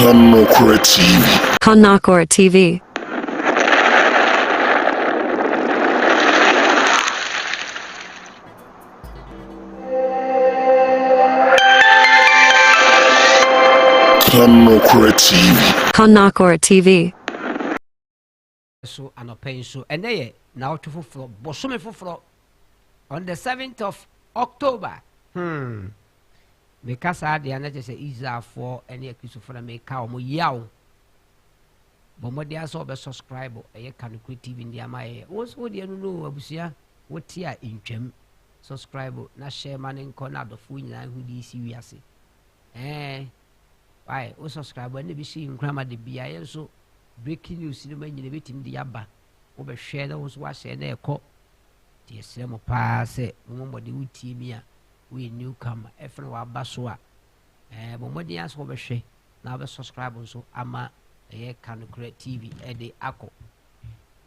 To Macron TV. To Macron TV. To Macron TV. To Macron TV. So an open so and they now to fulfill Bosome fulfill on the 7th of October. Because I the another say is for any accused for me cow mo yaw. But what they are so subscribe a can quit TV in the Amaya. Also, the no abusia what here in gem subscribe na share man in corner of who DC why o subscribe when they be seeing grammar the BI so breaking news in the man in the bit in the yaba over share those was a echo. The same pass it, remember the Utimia, we newcomer, Efra Basua. But what the answer over share now the subscribers so ama a can create TV at the Akko.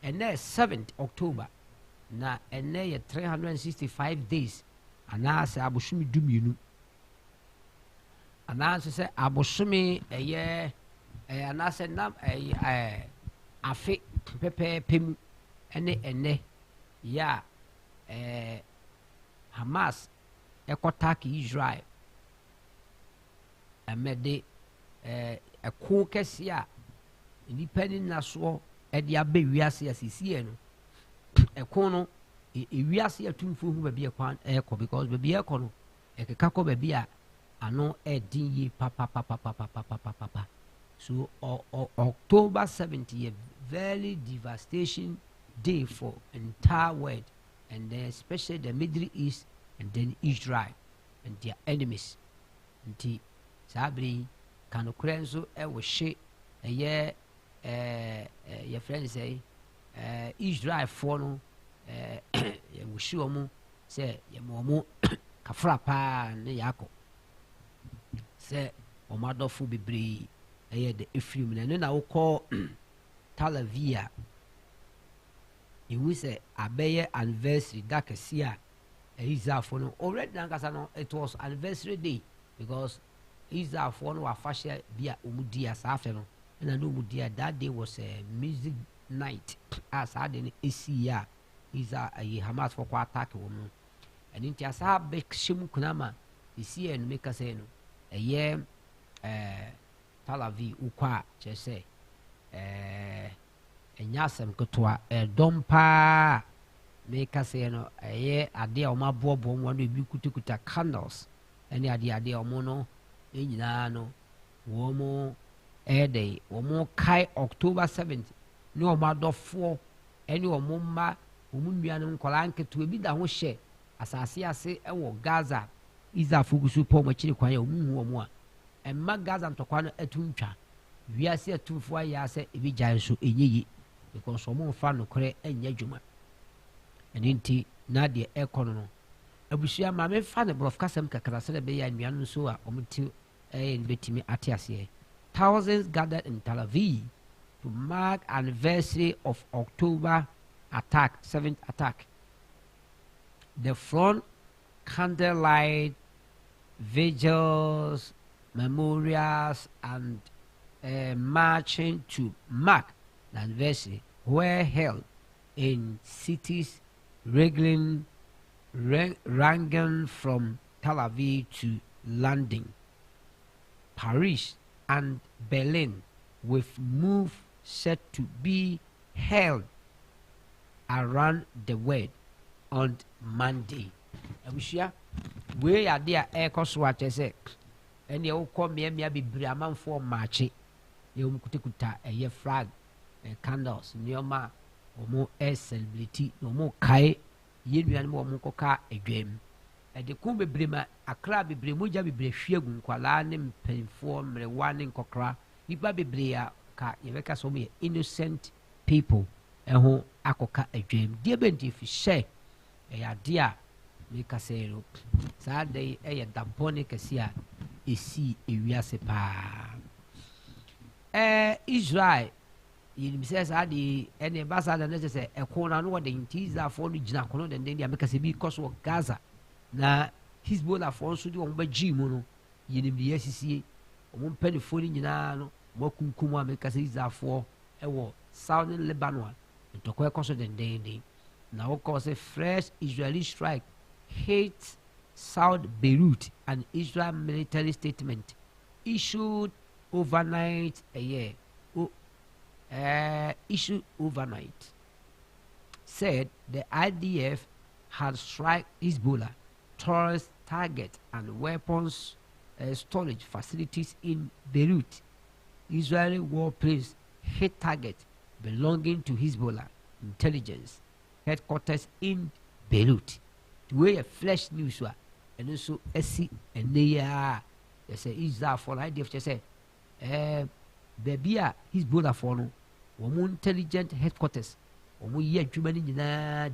And there's 7th October na and there 365 days and now say Abushumi Duminu. And now say Abushumi a year. And I said, "Nam a fit pepe pim ene ya Hamas ekotaki Israel amede a cool kesia independent naso e dia be wiase asisi no e kono e wiase atumfu hu ba bia kwan e ko because ba bia ko no e keka ko ba bia ano e din yi papa. So October 70, a very devastation day for entire world, and then especially the Middle East and then Israel and their enemies. And Sabri can Ukraine was shit a year. Your friends say Israel for no we show say your momo kafrapa and yako say o madofu bibri. The Ephraim and now call Talavia. It was a Abaye anniversary that Sia Isa for no already Nagasano. It was anniversary day because Isa for no fashion via Umudia Safeno and I know Mudia that day was a music night as I didn't see Isa a Hamas for attack woman and in Tiasa Bekshim Kunama is here and make us a year. Talavi ukwa chese enyasem kotwa dompa make say no ade o mabobo mo no bi kutukuta candles ene ade o mo no enyina no wo mo day wo mo kai October 7th ni o madofo ene o mo ma o mu nua no nkola nketo bi da ho hye asase ase e wo Gaza iza fugusu po mo chiri kwan ya o mu hu o mo a Emma Gaza ntokwa etuntwa wiase atumfo aya se ebigyan so enyeyi because omo fa no kore enya dwuma eninti na de ekono no abusua ma me fa ne brof kasem kakra se be ya nua no so a omti betimi atiase thousands gathered in Tel Aviv to mark anniversary of October 7th attack. The front candlelight vigils, memorials and marching to mark the anniversary were held in cities ranging from Tel Aviv to London, Paris and Berlin, with moves set to be held around the world on Monday. We are there echo and you come here, maybe Brahman for march. You kuta a flag, candles, neoma, or more air celebrity, no more kai, yin and more mukoka a game. And the Kumbe Brima, a crab, Bremuja be Breshiagun, Qualanim, Penform, Rewaning Kokra, Ibabi Brea, Ka, Yeveka Somi, innocent people, and who Akoka a dream. Dear Bent, if you say, a dear. Make us say, Saturday, a damponic sia is see a wiase pa. Israel, you says, I the any ambassador necessary a corner no the teaser for the Jinakono and then they make us be cost of Gaza. Na his bola for so do on by Jimono, you need the SCA, one penny phone in Yanano, mokunkum America sɛ Israelfoɔ ɛwɔ southern Lebanon ntɔkwa ɛkɔ so dendenden na wokɔ sɛ fresh Israeli strike hit South Beirut, an Israel military statement issued overnight said the IDF had struck Hezbollah terrorist target and weapons storage facilities in Beirut. Israeli warplanes hit targets belonging to Hezbollah intelligence headquarters in Beirut. The way a flash news and also SC and they say Israel for IDF just say baby Hezbollah for no one intelligent headquarters or year Germany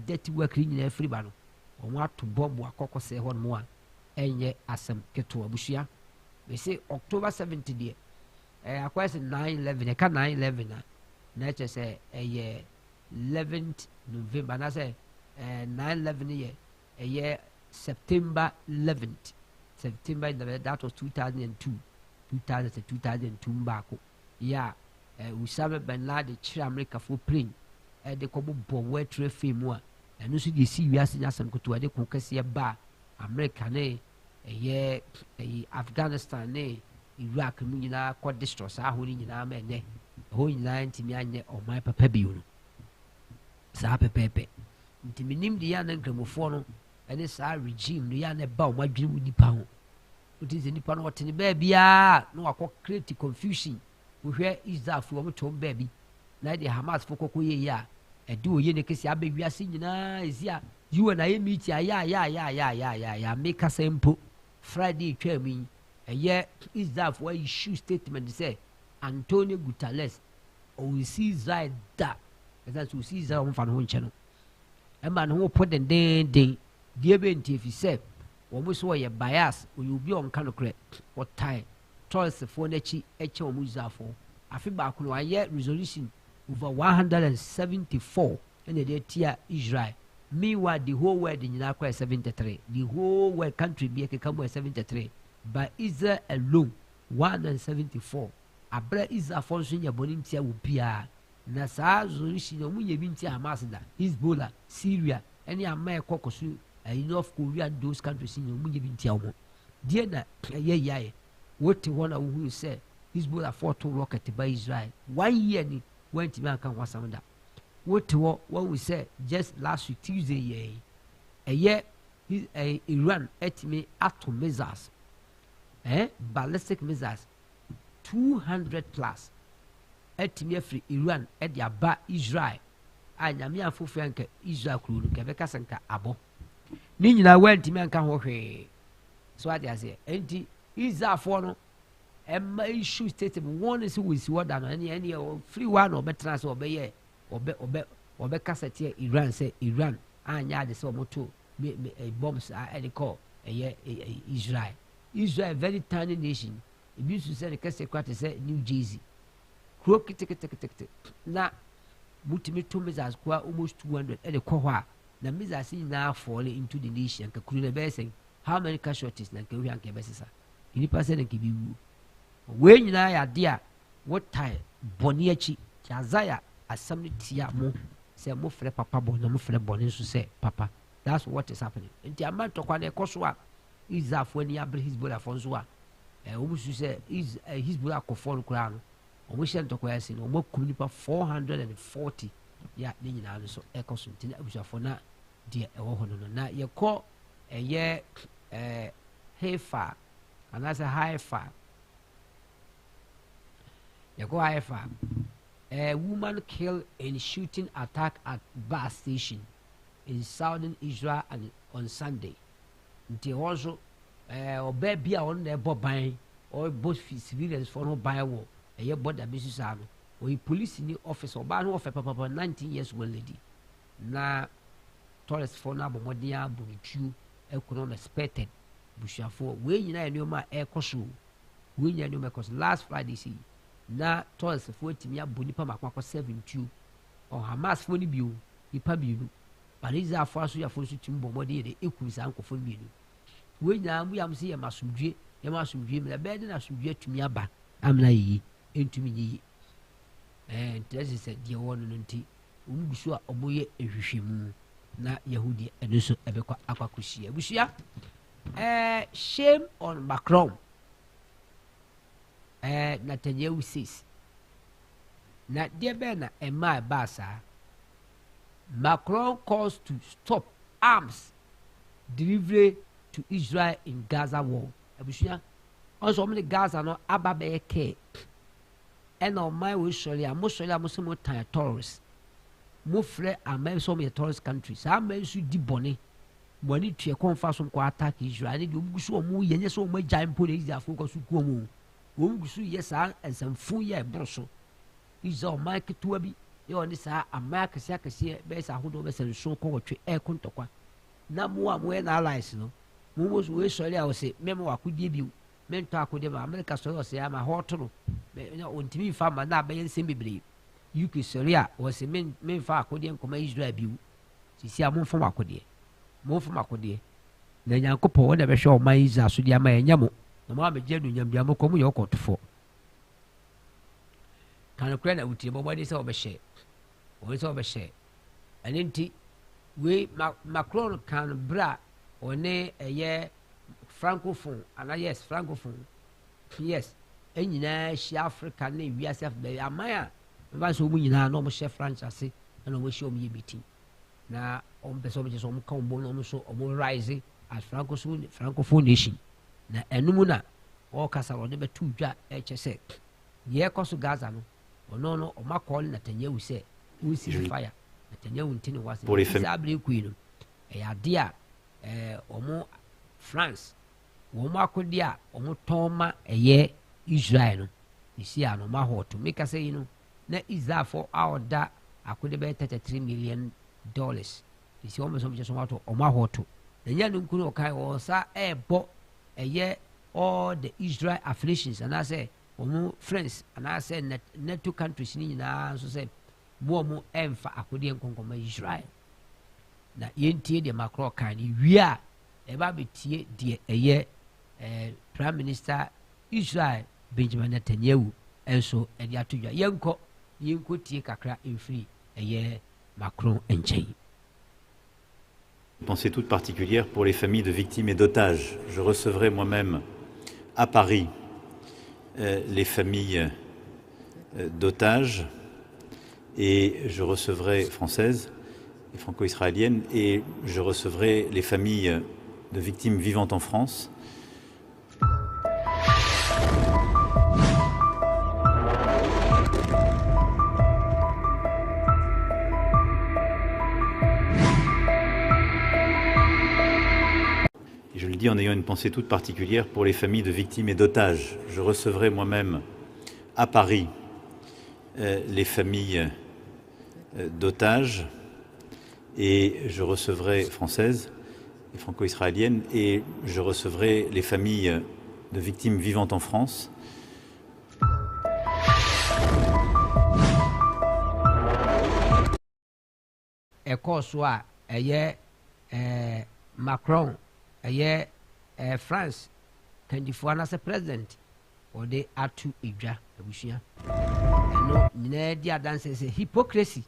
dirty work in every battle or what to bomb or cock say one more and yet as some get to Abushia. They say October 17th year. I question 9/11. I can't 9/11. Nature say a year 11th November. And I say 9/11 year a year September 11th. September 11th. That was 2002. 2002 back. Yeah. Usama bin Laden chira America for plane. De kobo bomb where trade fame one. And also you see we are seeing some go to ko kase ba America ne ye Afghanistan ne Iraq mu nyina ko destroy sa ho ni nyina ma ne ho nyina ntimi anye o my papa bi no sa pepepe ntimi nim de ya na nkramofo no ene sa regime no ya na ba o madwene mu nipa ho uti nipa no wotene ba bia no akọ create confusion wo hwe Israel fo mo tom ba bi na de Hamas fo kokko ye ya edu oye ne kesi abewiase nyina ezia you and I meet ya make a simple Friday twami Israel for issue statement say Antonio Guterres o see Israel that that's we see Israel on fan ho nche no e man ho put den die be nti fi say wo mo so ye bias o you be on kan kre what time choice for na chi eche o mo Israel for afi ba ko no aye resolution over 174 and they tia Israel. Meanwhile, the whole world in Iraq 73. The whole world country be come 73. But Israel alone 174. Abra Israel function ya bonintia upia. Na saa resolution no munye binti Hamas da. Hezbollah, Syria, any America kokosu North Korea those countries in munye binti omo. Die na ye what one who say Hezbollah fought to rocket by Israel. 1 year ni went man kan wasam da. What we said just last week Tuesday Iran etime atom missiles ballistic missiles 200 plus etime free Iran e dia ba Israel anyame afofo anka Israel kru no kebeka sanka abo ni nyina wantime anka ho hwe so ade ase enti Israel for no emma issue statement one is we see what any free one or better so obeye obe kasete Iran say Iran anya de so moto bombs any call Israel very tiny nation e bi su say the kase kwate say New Jersey kro kitikiti na mutimi to missiles kwa almost 200 e de ko ho a na missiles na fall into the nation ka kru na be say how many casualties na ka wi anka be sisa ini percent nke bi we nyina ya de a what time boni achi Isaiah assembly tia mo say mo frɛ papa bo na mo frɛ boni so say papa that's what is happening nti ama to kwa na ekoso a Israel ni abre Hezbollah fo so a o mu say is Hezbollah ko fo kura no o mo hye ntokwa yasi no mo kum nipa 440 ya ne nyina no so ekoso nti na abusafo na de ewo ho no na ye kɔ Haifa anasa Haifa ye kɔ Haifa. A woman killed in shooting attack at bus station in southern Israel and on Sunday. They also baby on the bobbine or both civilians for no buy war. A year bought the business army or police in the office or ban of a papa 19 years old lady. Na tourist for now, Modia Bunichu, economic expected. Bushafo, when you know my air cosu, when you know because last Friday see. Na toys for timi abonipa makwa 72 or Hamas for ni biu ipa biu but Israel for so ya for so timi bomode de ekuru sa ankofo biu we nya mu yam se ya masumdwe me be de na sumdwe tumi aba amna yi entumi nyi nti ɛsɛ sɛ deɛ wɔ no nti wɔn gu so a wɔyɛ ehwehwɛmu na yahudi ɛno nso ɛbɛkɔ akɔhyia abusua shame on Macron Netanyahu says na deɛ bɛn na ɛma ɛbaa saa Macron calls to stop arms delivery to Israel in Gaza war abusua ɔnso wɔn de Gaza no aba bɛyɛ kɛɛ ɛna ɔman wɔ sɔre a mo sɛ mo tan terrorists mo frɛ aman sɛ ɔmo yɛ terrorist country saa aman nso di bɔne mo ani tua kɔnfa so nkɔ attack Israel ne deɛ ɔmo gu so ɔmo yɛ nyɛ sɛ ɔmo agya mpo na Israelfo kɔ so kuo mu wɔn gu so yɛ saa nsɛmfo yɛ ɛboro so Israel ɔman ketewa bi yɛ ɔne saa aman akɛseɛ bɛyɛ saa ahodoɔ bɛsɛ nso kɔkɔtwe ɛɛko ntɔkwa na mo a mo yɛ na allies no mo mo so wɔ sɔre a wɔsɛ mɛmo wɔ akodie bi mɛntɔ akodie ma America sɔre ɔsɛ ama hɔɔto no ɔntumi nfa ma na abɛyɛ nsɛm bebree UK sɔre a wɔsɛ mɛmfa akodie nkɔma Israel bi wo sisi a momfam akodie na Nyankopɔn wɔn na bɛhwɛ ɔman Israel so de ama ɛnyɛ mo na mo amegye no nyam deɛ mo kɔ mo yɛ ɔkɔtofoɔ kanokora na wotie bɔbɔde sɛ wɔbɛhyɛ ɛne nti wei Macron kan bra ɔne ɛyɛ francophone ana yes francophone yes ɛnyinaa hyia Africa ne wiase bɛyɛ aman a mba sɛ ɔmu nyinaa na ɔmo hyɛ France ase ɛna ɔmo hyɛ ɔmo yɛ meeting na ɔmo pɛ sɛ ɔmo kyɛ sɛ ɔmo ka ɔmo na ɔmo so ɔmo rise as francophone nation na ɛnum na ɔkasa ɔde bɛtu dwa ɛkyɛ sɛ deɛ ɛkɔ so Gaza no ɔno no ɔmo akɔɔle Netanyahu sɛ ɔnsi fire Netanyahu nti ne wase saa abere kui no ɛyɛ ade a ɔmo France wɔn akɔde a wɔn tɔn ma ɛyɛ Israel no esi a no ma hɔɔto meka sɛ yi no na Israelfo a ɔda akɔde bɛyɛ $33 million esi wɔn bɛsɛ wɔn kyɛ so wɔn ato wɔn ahɔɔto na nyɛ no nkunu ɔkan wɔn sa ɛɛbɔ ɛyɛ all the Israel affiliations anaasɛ wɔn friends anaasɛ NATO countries ne nyinaa nso sɛ mo wɔn ɛnfa akɔde nkɔnkɔma Israel na yɛntie deɛ Macron kan ne wie a ɛba bɛtie deɛ ɛyɛ Prime Minister Israel Benjamin Netanyahu ɛnso ɛde ato dwa yɛnkɔ tie kakra ɛmfiri ɛyɛ Macron nkyɛn. Pensée toute particulière pour les familles de victimes et d'otages. Je recevrai moi-même à Paris les familles d'otages et je recevrai françaises et franco-israéliennes et je recevrai les familles de victimes vivantes en France. Et je le dis en ayant une pensée toute particulière pour les familles de victimes et d'otages. Je recevrai moi-même à Paris les familles d'otages et je recevrai françaises et franco-israéliennes et je recevrai les familles de victimes vivantes en France. ɛkɔɔ so a ɛyɛ Macron ɛyɛ France kandifoɔ anaasɛ president ɔde ato edwa abusua ɛno nyinaa di adanse sɛ hypocrisy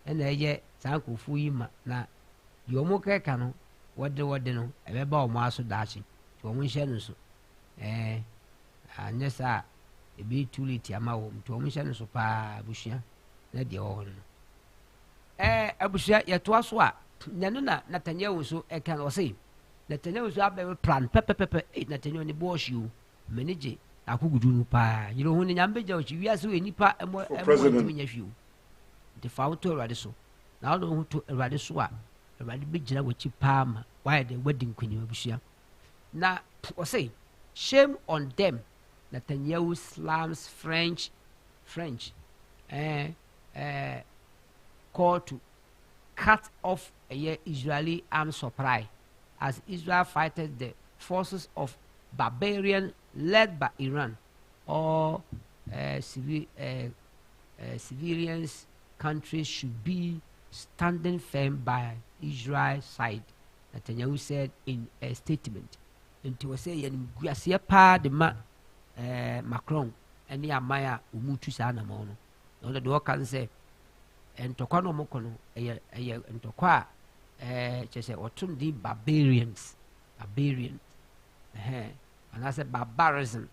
ɛna ɛyɛ saa nkurɔfoɔ yi ma na deɛ ɔmo kɛka no wɔde no ɛbɛba ɔmo aso daakye nti ɔmo nhyɛ no so anyɛ saa ebi too late ama wɔm nti ɔmo nhyɛ no so paa abusua na deɛ ɛwɔ hɔ no abusua yɛtoa so a nyɛno na Netanyahu so ɛka no ɔse Netanyahu so abɛyɛ plan pɛpɛpɛpɛ Netanyahu ne bɔɔhye o mani gye akogudu no paa yɛrɛ ho ne nyambɛgya ɔkyi wiase wɔ nipa ɛmɔ ntumi nya hwee o nti fa wo to Awurade so na wode wo ho to Awurade so a Awurade bɛgyina w'akyi paa ma wayɛ dɛ wadi nkonim abusua na ɔse shame on them Netanyahu slams French call to cut off a Israeli arms supply as Israel fights the forces of barbarian led by Iran. All civilians countries should be standing firm by Israel's side, Netanyahu said in a statement. And to say, "Guasia pa de Macron, ɛne amaya umutu saa na mo no no de wɔka sɛ entokwa no moko no ɛyɛ entokwa kyɛ sɛ ɔtom din barbarians anaasɛ barbarism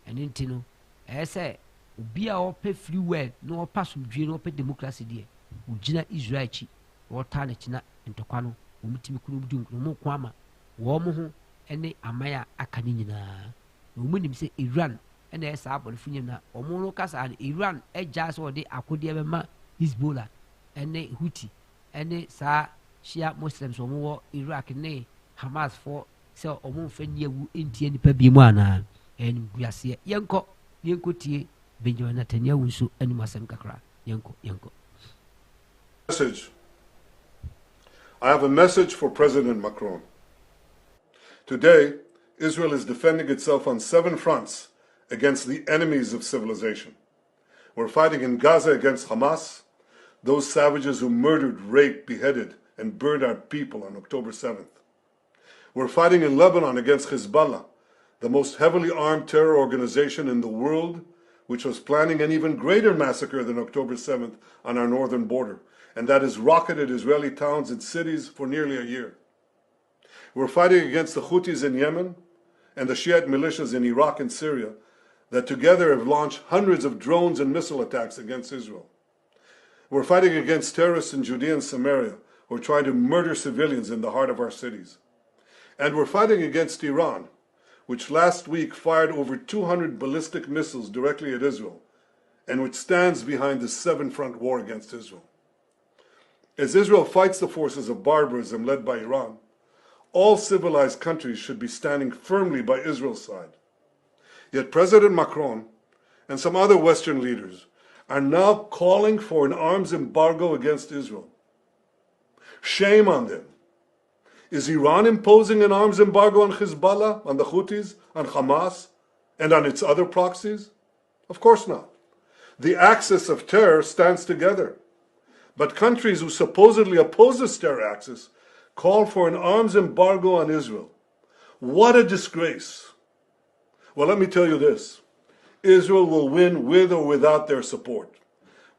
ɛne nti no ɛyɛ sɛ obi a ɔpɛ free world na ɔpɛ asomdwie na ɔpɛ democracy deɛ ogyina Israel akyi wɔtaa no kyina ntɔkwa no wɔmtumi kunu di nkunu ko ama wɔn ho ne amaya aka ne nyinaa na wɔn nim sɛ Iran ɛna ɛyɛ saa abɔlefo nyam na wɔn no kasa no Iran agya sɛ wɔde akodeɛ bɛma Hezbollah ɛne Houthi ɛne saa Shia Muslims wɔn wɔ Iraq ne Hamas fo sɛ wɔn mfa nyiawu ntie nipa bi mu anaa ɛne guaseɛ yɛnkɔ tie Benjamin Netanyahu nso anim asɛm kakra yɛnkɔ. Message. I have a message for President Macron. Today, Israel is defending itself on 7 fronts against the enemies of civilization. We're fighting in Gaza against Hamas, those savages who murdered, raped, beheaded, and burned our people on October 7th. We're fighting in Lebanon against Hezbollah, the most heavily armed terror organization in the world, which was planning an even greater massacre than October 7th on our northern border, and that has rocketed Israeli towns and cities for nearly a year. We're fighting against the Houthis in Yemen and the Shiite militias in Iraq and Syria that together have launched hundreds of drones and missile attacks against Israel. We're fighting against terrorists in Judea and Samaria who are trying to murder civilians in the heart of our cities. And we're fighting against Iran, which last week fired over 200 ballistic missiles directly at Israel, and which stands behind the 7-front war against Israel. As Israel fights the forces of barbarism led by Iran, all civilized countries should be standing firmly by Israel's side. Yet President Macron and some other Western leaders are now calling for an arms embargo against Israel. Shame on them. Is Iran imposing an arms embargo on Hezbollah, on the Houthis, on Hamas, and on its other proxies? Of course not. The axis of terror stands together. But countries who supposedly oppose this terror axis call for an arms embargo on Israel. What a disgrace. Well, let me tell you this. Israel will win with or without their support.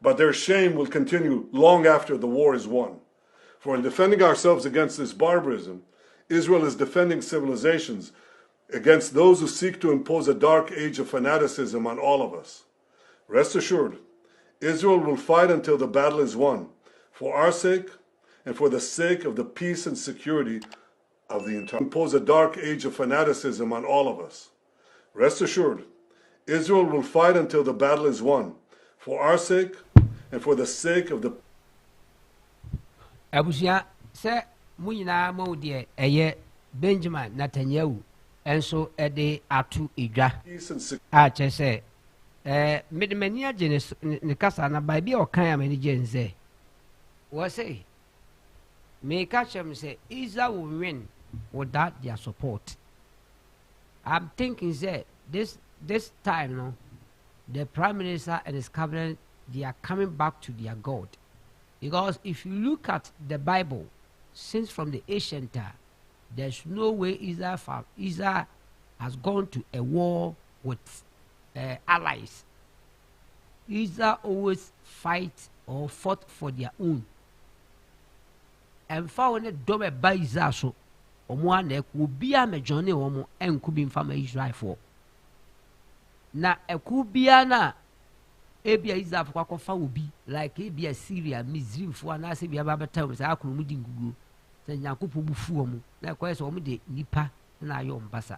But their shame will continue long after the war is won. For in defending ourselves against this barbarism, Israel is defending civilizations against those who seek to impose a dark age of fanaticism on all of us. Rest assured, Israel will fight until the battle is won, for our sake and for the sake of the peace and security of the entire. Impose a dark age of fanaticism on all of us. Rest assured, Israel will fight until the battle is won, for our sake and for the sake of the. Abusua sɛ mo nyinaa mo deɛ ɛyɛ Benjamin Netanyahu ɛnso ɛde ato edwa a kyerɛ sɛ mede m'ani agye ne kasa na baabi a ɔkan a m'ani gye nsɛ wɔ sɛ meka kyerɛ m sɛ Israel will win without their support. I'm thinking say this time no, the Prime Minister and his cabinet, they are coming back to their God. Because if you look at the Bible, since from the ancient time, there's no way Israel has gone to a war with allies. Israel always fight or fought for their own. And found a dome by Israel so omo will be a journey omo and could be from Israel for. Na ekubia na ebia Israel for kwafa will be like ebia Syria, Misrim for na se bia ba time say akunu mu di ngugu. Say Nyankopon bufu omo. Na kwese omo de nipa na ayo mbasa.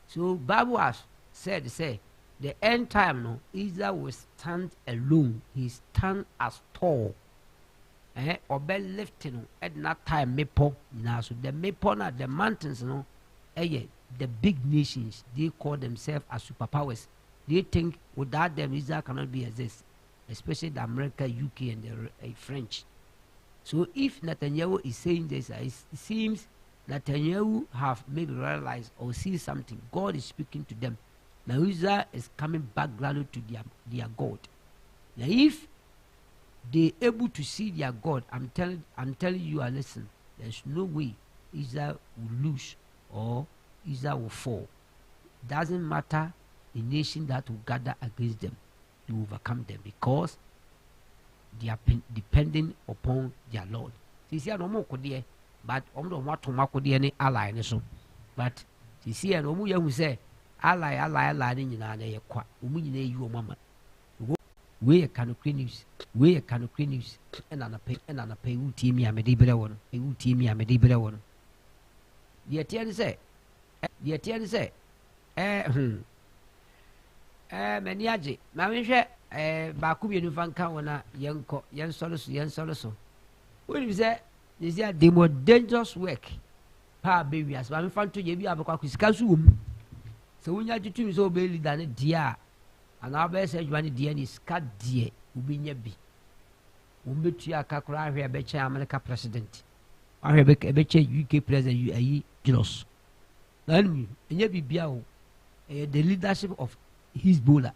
So Bible has said say the end time no Israel will stand alone. He stand as tall. Obe lifting no at that time maple now so the maple na the mountains no the big nations they call themselves as superpowers. They think without them Israel cannot be exist, especially the America, UK and the French. So if Netanyahu is saying this, it seems Netanyahu have maybe realized or see something. God is speaking to them. Now Israel is coming back gradually to their God. Now if they able to see their God, I'm telling you and listen, there's no way Israel will lose or Israel will fall. doesn't matter the nation that will gather against them, they will overcome them because they are depending upon their Lord. See, no more could there, but on the what to Mako any ally, so. But see, and Omu who say, ally, in a qua, you, mamma. We a can of news, we a can of news, and on a pay, who team me, I'm a debra one, who team me, I'm a debra one. The Etienne say, Maniaji, Mammy, Bakubi and Vanka, young solace. What is that? Is that the more dangerous work? Pa baby, as I'm found to you, Abacasu. So when you have to do so, Bailey than a dear. And our best said, Johnny dear is cut dear, who be near be. Umbetia Kakra, I bet you America president. I bet you UK president, you a jealous. Then, and yet be Biao, the leadership of Hezbollah,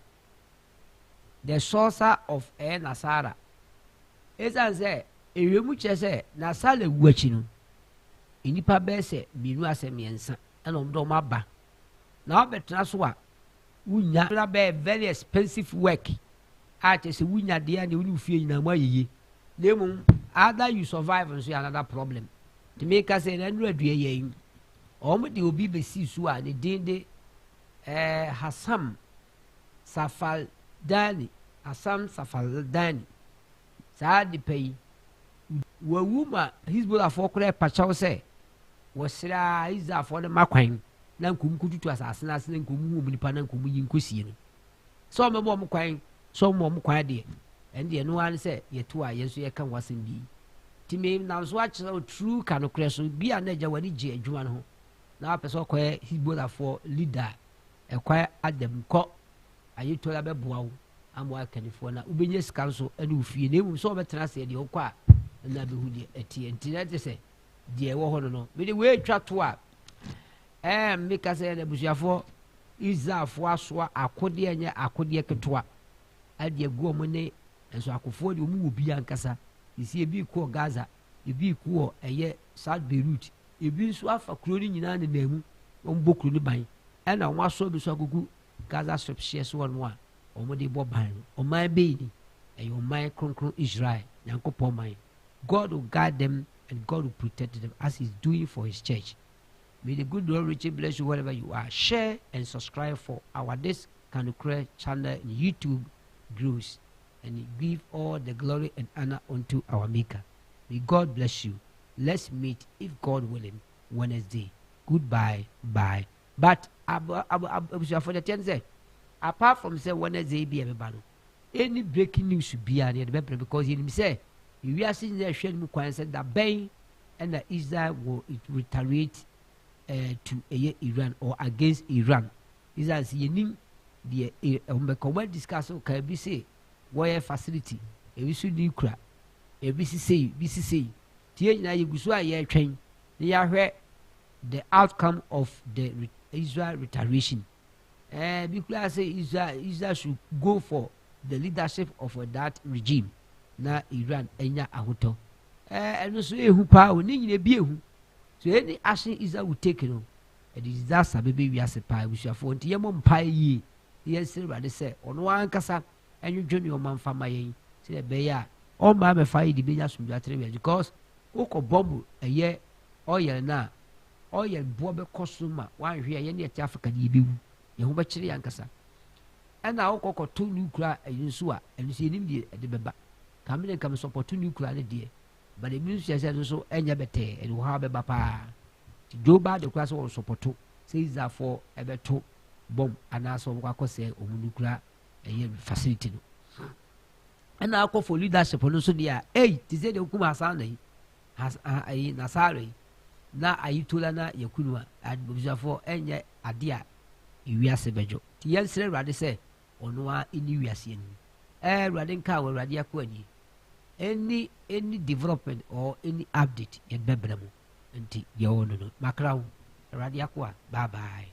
the sourcer of Nasara. As I say, a remuch say, Nasala watching. Inipa bese binu asemiensa and omdomaba. Now betraswa. Wunya be very expensive work. Artist wunya dia ni unu fie na mayi. Nemu either you survive and see another problem. To make us say na nu adue yen. Omo de obi be si so a ne dinde Hassan Safaldani. Sa de pay. Wawuma Hezbollah for kure pachaw say wasira iza for the makwan na nkumkutu to asasena asena nkumu mu nipa na nkumu yin kosie no so mo mo kwan so mo kwan de ende no an say yeto a yeso ye kan wasem bi timi na so a kire true kanokre so bia na agya wani je adwuma no na apeso kwa Hezbollah for leader ekwa adam ko ayeto la beboa wo amwa kanifo na ubenye sika so ane ufie na mu so betena se de okwa na be hu de etie ntina de se de wo ho no me de we twa to a meka se na busuafo izafo aso akode anya akode ketoa ade agu omo ne enso akofo de omu obi ankasa isi ebi ko Gaza ebi ko eye South Beirut ebi nso afa kuro ni nyina ne namu ombo kuro ni ban na won aso bi so agugu Gaza strip share so won a omo de bo ban o man be ni e o man kronkron Israel yankopon man. God will guide them and God will protect them as he's doing for his church. May the good Lord richly bless you wherever you are. Share and subscribe for our This Kanukre channel in YouTube grows and give all the glory and honor unto our Maker. May God bless you. Let's meet, if God willing, Wednesday. Goodbye. Bye. But for the 10 say, apart from say Wednesday be everybody, any breaking news should be near the paper because he say we are seeing the shame mu said that Ben and that Israel will retaliate to Iran or against Iran. Israel is yenim the we discuss can be say warrior facility we should nuclear BCC tie na yeguso aye twen ya hwe the outcome of the Israel retaliation because say Israel should go for the leadership of that regime na Iran enya ahoto eno so ehu pa o ni nyina bi ehu so any action Israel will take no a disaster bebe wi ase pa busuafo nti yemo mpa yi yes everybody say ono ankasa enwodwene o manfa mayen se be ya o ma me fa yi di benya sumdwa tere because ukọ bomb eye oil na oil bo be kosuma wan hwe ye na eti Africa di bewu ye ho be kire yankasa ena ukọ to nuclear ayinsu a enso enim die de beba kamene kam support nuclear ne die but the ministry said so enya bete e wo ha be ba pa Joe Biden the class will support says that for ebeto bomb and also kwakose nuclear facility no and now call for leadership no so dia say the hukuma asana yi has nasare na ayitola na yakunu a for enya ade a iwiase bejo ti yensere rade say ono a ini wiase ni rade nka we rade akwani any development or any update yet bebremu nti ye wono no makrawo rade akwa bye bye.